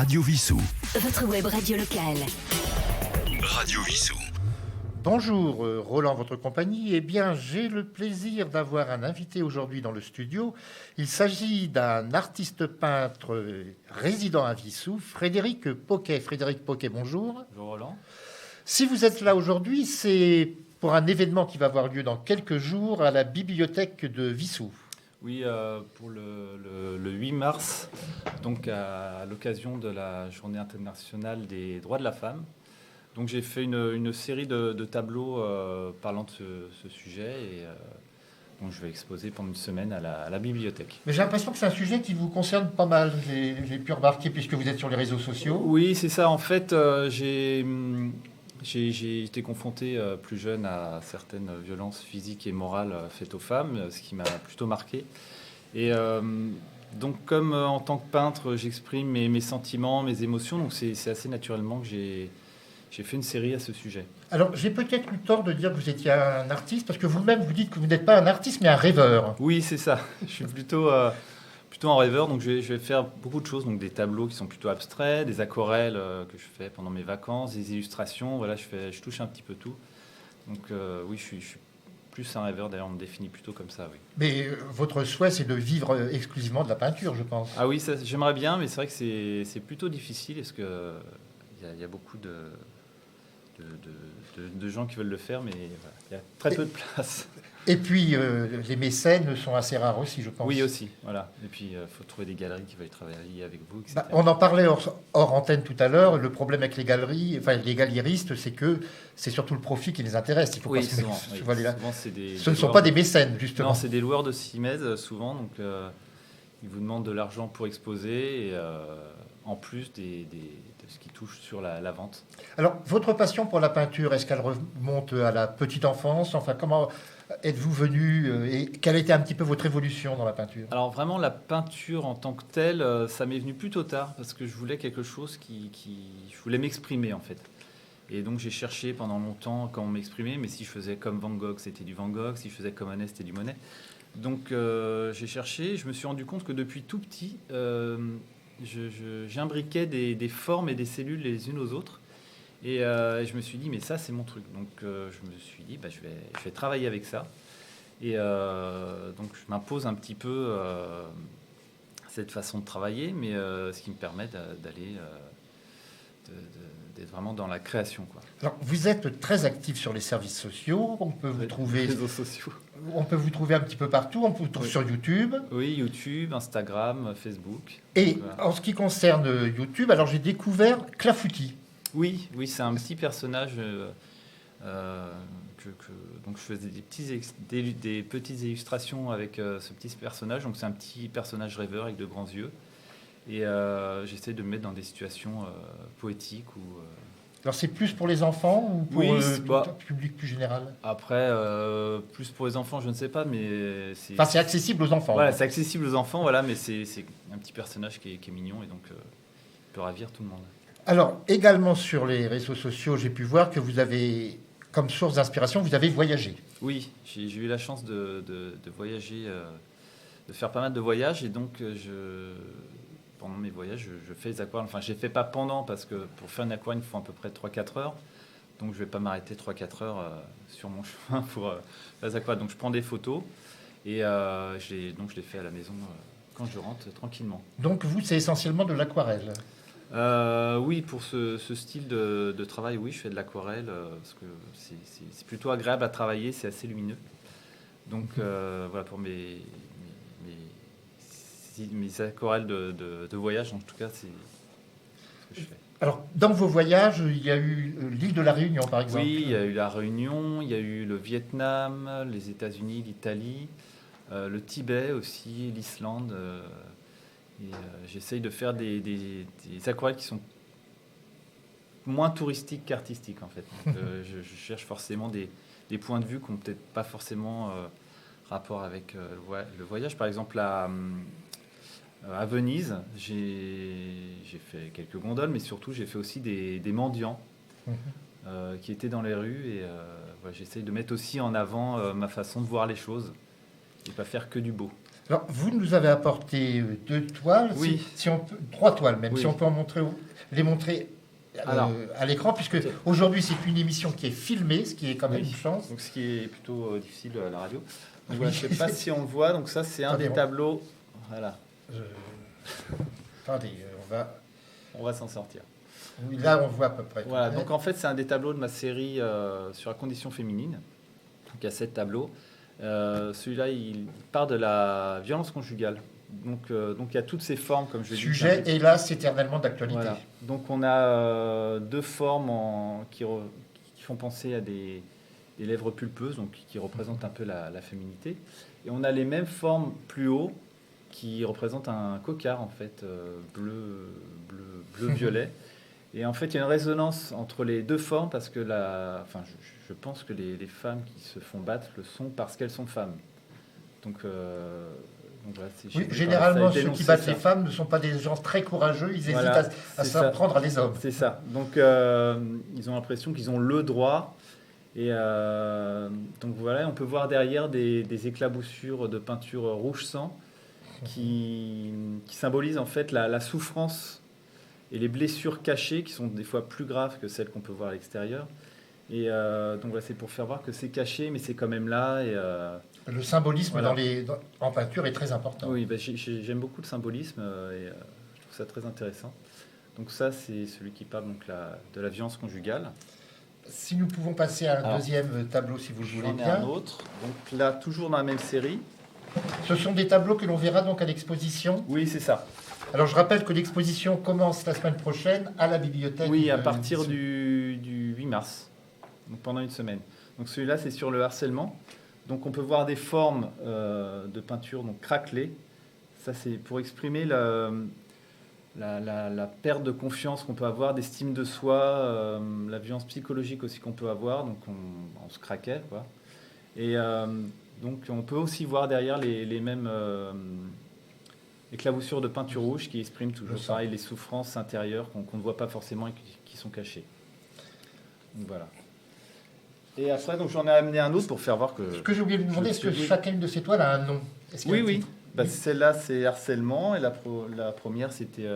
Radio Vissou. Votre web radio locale. Radio Vissou. Bonjour, Roland, votre compagnie. Eh bien, j'ai le plaisir d'avoir un invité aujourd'hui dans le studio. Il s'agit d'un artiste peintre résident à Vissou, Frédéric Poquet. Frédéric Poquet, bonjour. Bonjour Roland. Si vous êtes là aujourd'hui, c'est pour un événement qui va avoir lieu dans quelques jours à la bibliothèque de Vissou. Oui, pour le 8 mars, donc à l'occasion de la Journée internationale des droits de la femme. Donc j'ai fait une série de tableaux parlant de ce sujet et donc je vais exposer pendant une semaine à la bibliothèque. Mais j'ai l'impression que c'est un sujet qui vous concerne pas mal, j'ai pu remarquer, puisque vous êtes sur les réseaux sociaux. Oui, c'est ça. En fait, j'ai été confronté plus jeune à certaines violences physiques et morales faites aux femmes, ce qui m'a plutôt marqué. Et donc, comme en tant que peintre, j'exprime mes sentiments, mes émotions, donc c'est assez naturellement que j'ai fait une série à ce sujet. Alors, j'ai peut-être eu tort de dire que vous étiez un artiste, parce que vous-même, vous dites que vous n'êtes pas un artiste, mais un rêveur. Oui, c'est ça. Je suis plutôt un rêveur, donc je vais faire beaucoup de choses, donc des tableaux qui sont plutôt abstraits, des aquarelles que je fais pendant mes vacances, des illustrations, voilà, je touche un petit peu tout. Donc oui, je suis plus un rêveur, d'ailleurs on me définit plutôt comme ça, oui. Mais votre souhait, c'est de vivre exclusivement de la peinture, je pense. Ah oui, ça, j'aimerais bien, mais c'est vrai que c'est plutôt difficile, parce qu'il y a beaucoup de gens qui veulent le faire, mais voilà, il y a très peu de place. Et puis, les mécènes sont assez rares aussi, je pense. Oui, aussi, voilà. Et puis, il faut trouver des galeries qui veulent travailler avec vous, etc. On en parlait hors antenne tout à l'heure. Le problème avec les galeries, enfin les galéristes, c'est que c'est surtout le profit qui les intéresse. Il faut oui, pas souvent, se oui. voiler là. Souvent, Ce ne sont pas des mécènes, justement. Non, c'est des loueurs de simèse, souvent. Donc, ils vous demandent de l'argent pour exposer, et en plus de ce qui touche sur la vente. Alors, votre passion pour la peinture, est-ce qu'elle remonte à la petite enfance? Enfin, comment êtes-vous venu et quelle a été un petit peu votre évolution dans la peinture? Alors vraiment, la peinture en tant que telle, ça m'est venu plutôt tard parce que je voulais quelque chose je voulais m'exprimer en fait. Et donc j'ai cherché pendant longtemps comment m'exprimer, mais si je faisais comme Van Gogh, c'était du Van Gogh, si je faisais comme Monet, c'était du Monet. Donc j'ai cherché, je me suis rendu compte que depuis tout petit, j'imbriquais des formes et des cellules les unes aux autres. Et je me suis dit, mais ça, c'est mon truc. Donc, je me suis dit, je vais travailler avec ça. Et donc, je m'impose un petit peu cette façon de travailler, mais ce qui me permet d'être vraiment dans la création, quoi. Alors, vous êtes très actif sur les services sociaux. On peut vous trouver. Les réseaux sociaux. On peut vous trouver un petit peu partout. On peut vous trouver sur YouTube. Oui, YouTube, Instagram, Facebook. Et voilà. en ce qui concerne YouTube, alors j'ai découvert Clafoutis. Oui, c'est un petit personnage donc je faisais des petites illustrations avec ce petit personnage. Donc c'est un petit personnage rêveur avec de grands yeux. Et j'essaie de me mettre dans des situations poétiques. Alors c'est plus pour les enfants ou pour le public plus général? Après, plus pour les enfants, je ne sais pas, mais c'est... Enfin, c'est accessible aux enfants. Voilà, c'est accessible aux enfants, voilà, mais c'est un petit personnage qui est mignon et donc peut ravir tout le monde. Alors, également sur les réseaux sociaux, j'ai pu voir que vous avez, comme source d'inspiration, vous avez voyagé. Oui, j'ai eu la chance de voyager, de faire pas mal de voyages. Et donc, pendant mes voyages, je fais des aquarelles. Enfin, je ne les fais pas pendant, parce que pour faire une aquarelle, il faut à peu près 3-4 heures. Donc, je ne vais pas m'arrêter 3-4 heures sur mon chemin pour faire des aquarelles. Donc, je prends des photos et je les fais à la maison quand je rentre tranquillement. Donc, vous, c'est essentiellement de l'aquarelle? Oui, pour ce style de travail, oui, je fais de l'aquarelle parce que c'est plutôt agréable à travailler, c'est assez lumineux. Donc voilà, pour mes aquarelles de voyage, en tout cas, c'est ce que je fais. Alors, dans vos voyages, il y a eu l'île de la Réunion, par exemple? Oui, il y a eu la Réunion, il y a eu le Vietnam, les États-Unis, l'Italie, le Tibet aussi, l'Islande. Et j'essaye de faire des aquarelles qui sont moins touristiques qu'artistiques, en fait. Donc, je cherche forcément des points de vue qui n'ont peut-être pas forcément rapport avec le voyage. Par exemple, à Venise, j'ai fait quelques gondoles, mais surtout, j'ai fait aussi des mendiants qui étaient dans les rues. Et j'essaye de mettre aussi en avant ma façon de voir les choses et pas faire que du beau. Alors, vous nous avez apporté 2 toiles, Oui. si on peut, 3 toiles même, Oui. si on peut les montrer Alors. à l'écran, puisque Ok. aujourd'hui c'est une émission qui est filmée, ce qui est quand même Oui. une chance. Donc, ce qui est plutôt difficile à la radio. Donc, Oui. voilà, je ne sais pas si on le voit. Donc, ça, c'est un Attendez, des tableaux. Voilà, Attendez, on va s'en sortir. là on voit à peu près. Voilà, donc en fait, c'est un des tableaux de ma série sur la condition féminine. Donc, il y a 7 tableaux. Celui-là, il part de la violence conjugale. Donc, il y a toutes ces formes, comme je l'ai dit. Sujet, hélas, éternellement d'actualité. Voilà. Donc, on a 2 formes qui font penser à des lèvres pulpeuses, donc qui représentent un peu la féminité. Et on a les mêmes formes plus haut qui représentent un cocard, en fait, bleu-violet. Et en fait, il y a une résonance entre les 2 formes parce que je pense que les femmes qui se font battre le sont parce qu'elles sont femmes. Donc voilà, Oui, généralement, ceux qui battent les femmes ne sont pas des gens très courageux, ils Voilà, hésitent à c'est s'en ça. prendre à les hommes. C'est ça. Donc, ils ont l'impression qu'ils ont le droit. Et donc voilà, on peut voir derrière des éclaboussures de peinture rouge sang qui symbolisent en fait la souffrance et les blessures cachées qui sont des fois plus graves que celles qu'on peut voir à l'extérieur. Et donc voilà, c'est pour faire voir que c'est caché, mais c'est quand même là. Et, Le symbolisme Voilà. en peinture est très important. oui, bah, j'aime beaucoup le symbolisme et je trouve ça très intéressant. Donc ça, c'est celui qui parle donc, de la violence conjugale. Si nous pouvons passer à un Alors, deuxième tableau, si vous le voulez J'en ai bien. un autre. Donc là, toujours dans la même série. Ce sont des tableaux que l'on verra donc à l'exposition. Oui, c'est ça. Alors je rappelle que l'exposition commence la semaine prochaine à la bibliothèque. Oui, à de partir Vissou. du 8 mars, donc pendant une semaine. Donc celui-là, c'est sur le harcèlement. Donc on peut voir des formes de peinture donc craquelées. Ça, c'est pour exprimer la perte de confiance qu'on peut avoir, d'estime de soi, la violence psychologique aussi qu'on peut avoir. Donc on se craquait, quoi. Et donc on peut aussi voir derrière les mêmes éclaboussures de peinture rouge qui expriment toujours pareil les souffrances intérieures qu'on ne voit pas forcément et qui sont cachées. Donc voilà. Et après, donc j'en ai amené un autre pour faire voir que. Ce que j'ai oublié de vous demander, est-ce que chacune de ces toiles a un nom? Est-ce qu'il y a Oui, un oui. titre Bah, celle-là, c'est harcèlement et la première, c'était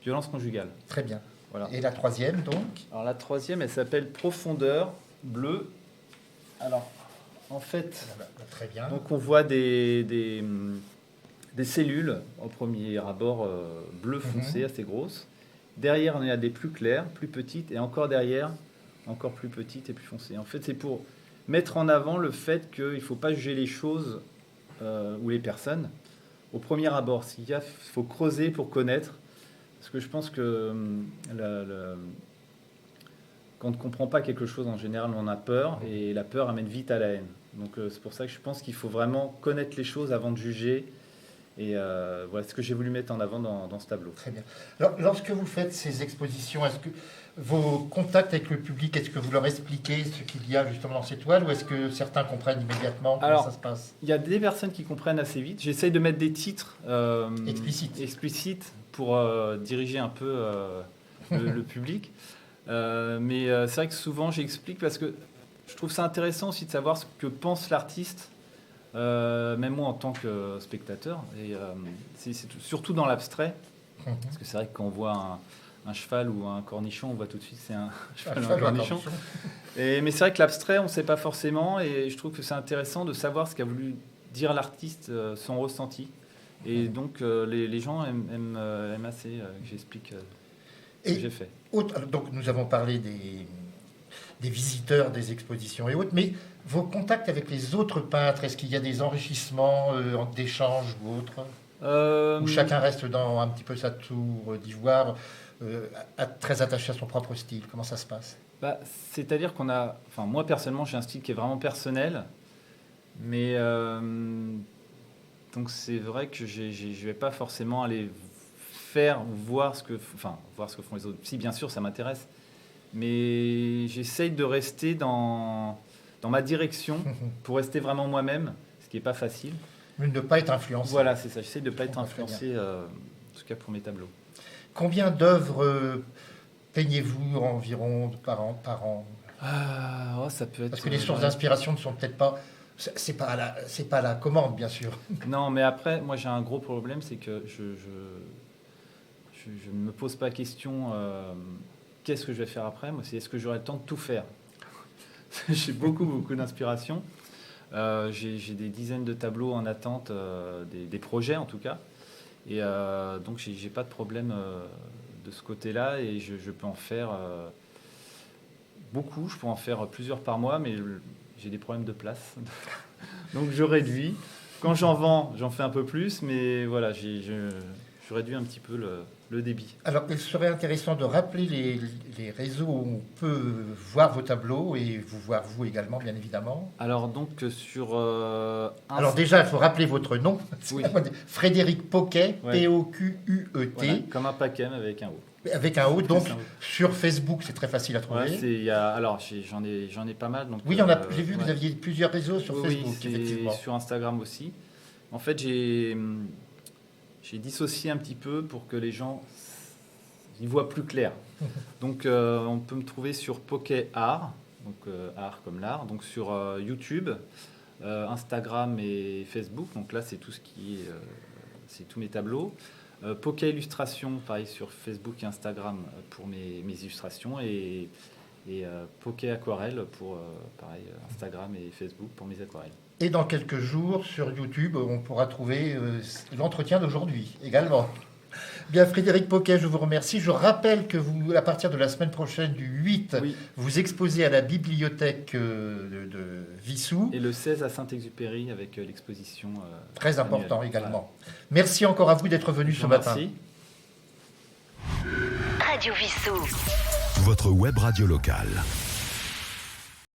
violence conjugale. Très bien. Voilà. Et la troisième, donc? Alors la troisième, elle s'appelle Profondeur bleue. Alors, en fait, Très bien. donc on voit des cellules au premier abord bleu foncé, assez grosses. Derrière, on a des plus claires, plus petites, et encore derrière, encore plus petites et plus foncées. En fait, c'est pour mettre en avant le fait qu'il ne faut pas juger les choses ou les personnes au premier abord. Il faut creuser pour connaître. Parce que je pense que quand on ne comprend pas quelque chose, en général, on a peur, et la peur amène vite à la haine. Donc c'est pour ça que je pense qu'il faut vraiment connaître les choses avant de juger. Et voilà ce que j'ai voulu mettre en avant dans ce tableau. Très bien. Alors, lorsque vous faites ces expositions, est-ce que vos contacts avec le public, est-ce que vous leur expliquez ce qu'il y a justement dans ces toiles, ou est-ce que certains comprennent immédiatement comment Alors, ça se passe? Il y a des personnes qui comprennent assez vite. J'essaye de mettre des titres explicites pour diriger un peu le public. Mais c'est vrai que souvent j'explique parce que je trouve ça intéressant aussi de savoir ce que pense l'artiste, même moi en tant que spectateur. Et c'est surtout dans l'abstrait, parce que c'est vrai que quand on voit un cheval ou un cornichon, on voit tout de suite c'est un cheval ou un cornichon. Mais c'est vrai que l'abstrait, on ne sait pas forcément, et je trouve que c'est intéressant de savoir ce qu'a voulu dire l'artiste, son ressenti. Et donc les gens aiment assez que j'explique ce que j'ai fait. Donc nous avons parlé des visiteurs, des expositions et autres, mais vos contacts avec les autres peintres, est-ce qu'il y a des enrichissements d'échanges ou autres, où chacun reste dans un petit peu sa tour d'ivoire, très attaché à son propre style? Comment ça se passe? C'est-à-dire moi personnellement j'ai un style qui est vraiment personnel, mais donc c'est vrai que je ne vais pas forcément aller voir ce que font les autres. Si bien sûr ça m'intéresse, mais j'essaye de rester dans ma direction pour rester vraiment moi-même, ce qui n'est pas facile. Mais ne pas être influencé. Voilà, c'est ça, j'essaye de ne pas être influencé, en tout cas pour mes tableaux. Combien d'œuvres peignez-vous environ par an? Ça peut être... Parce que les sources d'inspiration ne sont peut-être pas C'est pas à la commande, bien sûr. Non, mais après, moi j'ai un gros problème, c'est que je ne me pose pas question qu'est-ce que je vais faire après. Moi, c'est est-ce que j'aurai le temps de tout faire. J'ai beaucoup d'inspiration. J'ai des dizaines de tableaux en attente, des projets en tout cas. Et donc, j'ai pas de problème de ce côté-là et je peux en faire beaucoup. Je peux en faire plusieurs par mois, mais j'ai des problèmes de place. Donc, je réduis. Quand j'en vends, j'en fais un peu plus, mais voilà, je réduis un petit peu le débit. Alors, il serait intéressant de rappeler les réseaux où on peut voir vos tableaux et vous voir vous également, bien évidemment. Alors, donc, sur... Alors déjà, il faut rappeler votre nom. Oui. Frédéric Poquet, Ouais. P-O-Q-U-E-T, voilà, comme un paquet avec un O. avec un O. Donc, C'est ça. sur Facebook, c'est très facile à trouver. Ouais, alors, j'en ai pas mal. Donc, Oui, j'ai vu que vous aviez plusieurs réseaux sur Facebook, c'est effectivement. sur Instagram aussi. En fait, j'ai dissocié un petit peu pour que les gens y voient plus clair. Donc, on peut me trouver sur Poquet Art, donc art comme l'art, donc sur YouTube, Instagram et Facebook. Donc là, c'est tout ce qui est, c'est tous mes tableaux. Poquet Illustration, pareil sur Facebook et Instagram pour mes illustrations et Poquet Aquarelle pour pareil Instagram et Facebook pour mes aquarelles. Et dans quelques jours, sur YouTube, on pourra trouver l'entretien d'aujourd'hui également. Bien, Frédéric Poquet, je vous remercie. Je rappelle que vous, à partir de la semaine prochaine, du 8, Oui. vous exposez à la bibliothèque de Vissou. Et le 16 à Saint-Exupéry avec l'exposition. Très important annuelle. également. Merci encore à vous d'être venu Je ce vous matin. remercie. Radio Vissou. Votre web radio locale.